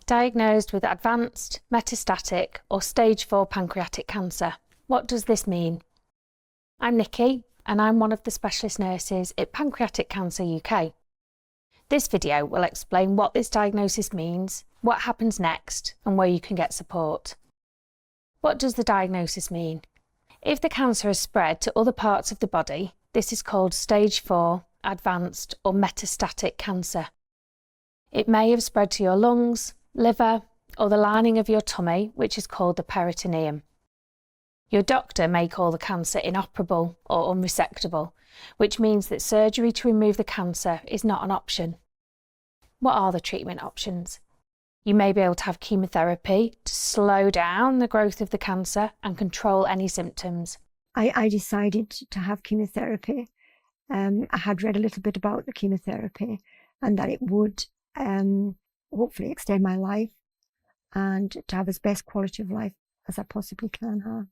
Diagnosed with advanced, metastatic or stage 4 pancreatic cancer. What does this mean? I'm Nicci and I'm one of the specialist nurses at Pancreatic Cancer UK. This video will explain what this diagnosis means, what happens next and where you can get support. What does the diagnosis mean? If the cancer has spread to other parts of the body, this is called stage 4, advanced or metastatic cancer. It may have spread to your lungs, liver or the lining of your tummy, which is called the peritoneum. Your doctor may call the cancer inoperable or unresectable, which means that surgery to remove the cancer is not an option. What are the treatment options? You may be able to have chemotherapy to slow down the growth of the cancer and control any symptoms. I decided to have chemotherapy. I had read a little bit about the chemotherapy and that it would hopefully extend my life and to have as best quality of life as I possibly can have,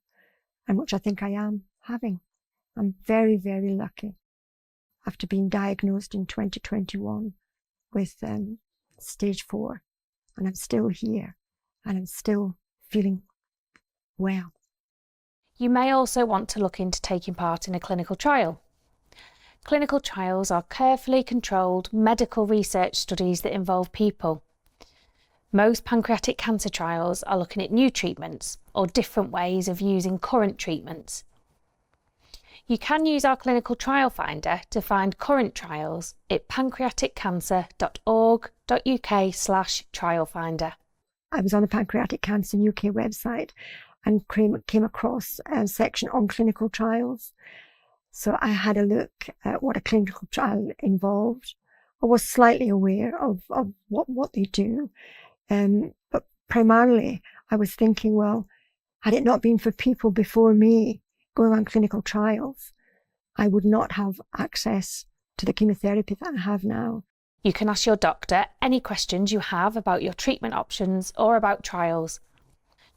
and which I think I am having. I'm very, very lucky after being diagnosed in 2021 with stage 4, and I'm still here and I'm still feeling well. You may also want to look into taking part in a clinical trial. Clinical trials are carefully controlled medical research studies that involve people. Most pancreatic cancer trials are looking at new treatments or different ways of using current treatments. You can use our clinical trial finder to find current trials at pancreaticcancer.org.uk/trial finder. I was on the Pancreatic Cancer UK website and came across a section on clinical trials. So I had a look at what a clinical trial involved. I was slightly aware of what they do, but primarily I was thinking, well, had it not been for people before me going on clinical trials, I would not have access to the chemotherapy that I have now. You can ask your doctor any questions you have about your treatment options or about trials.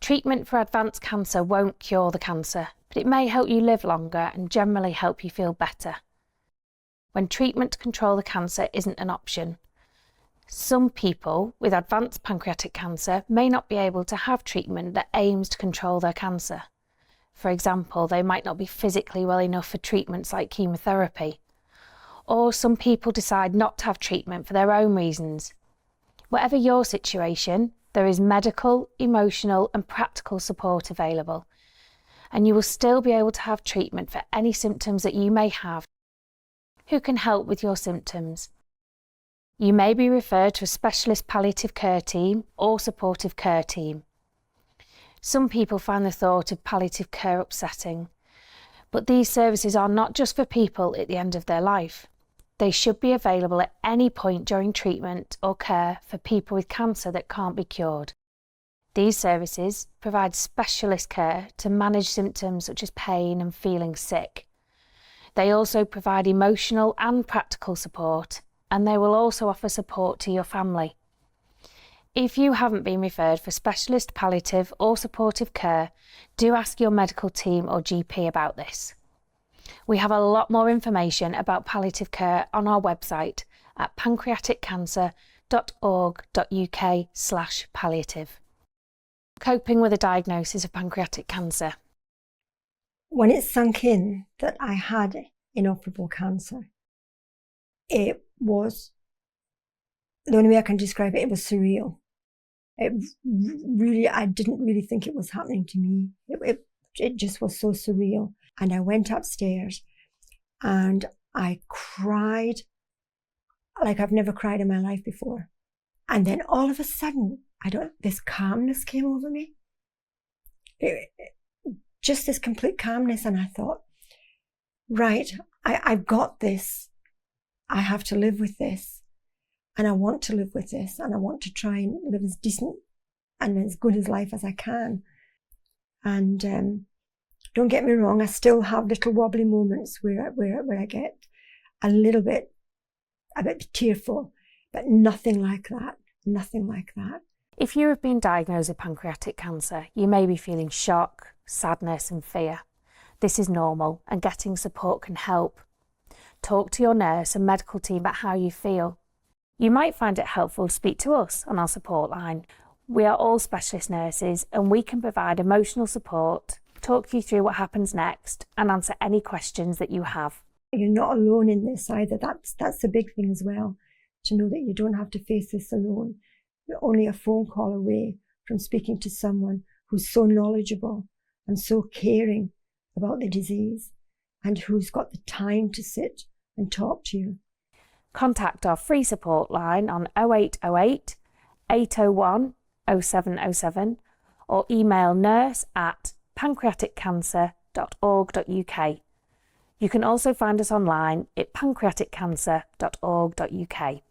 Treatment for advanced cancer won't cure the cancer, but it may help you live longer and generally help you feel better. When treatment to control the cancer isn't an option, some people with advanced pancreatic cancer may not be able to have treatment that aims to control their cancer. For example, they might not be physically well enough for treatments like chemotherapy. Or some people decide not to have treatment for their own reasons. Whatever your situation, there is medical, emotional and practical support available, and you will still be able to have treatment for any symptoms that you may have. Who can help with your symptoms? You may be referred to a specialist palliative care team or supportive care team. Some people find the thought of palliative care upsetting, but these services are not just for people at the end of their life. They should be available at any point during treatment or care for people with cancer that can't be cured. These services provide specialist care to manage symptoms such as pain and feeling sick. They also provide emotional and practical support, and they will also offer support to your family. If you haven't been referred for specialist palliative or supportive care, do ask your medical team or GP about this. We have a lot more information about palliative care on our website at pancreaticcancer.org.uk/palliative. Coping with a diagnosis of pancreatic cancer. When it sunk in that I had inoperable cancer, it was, the only way I can describe it, it was surreal. I didn't really think it was happening to me. It just was so surreal. And I went upstairs and I cried like I've never cried in my life before. And then all of a sudden, this calmness came over me. Just this complete calmness. And I thought, right, I've got this. I have to live with this. And I want to live with this. And I want to try and live as decent and as good as life as I can. And don't get me wrong, I still have little wobbly moments where I get a bit tearful, but nothing like that. Nothing like that. If you have been diagnosed with pancreatic cancer, you may be feeling shock, sadness and fear. This is normal and getting support can help. Talk to your nurse and medical team about how you feel. You might find it helpful to speak to us on our support line. We are all specialist nurses and we can provide emotional support, talk you through what happens next and answer any questions that you have. You're not alone in this either. That's the big thing as well, to know that you don't have to face this alone. You're only a phone call away from speaking to someone who's so knowledgeable and so caring about the disease and who's got the time to sit and talk to you. Contact our free support line on 0808 801 0707 or email nurse@pancreaticcancer.org.uk. You can also find us online at pancreaticcancer.org.uk.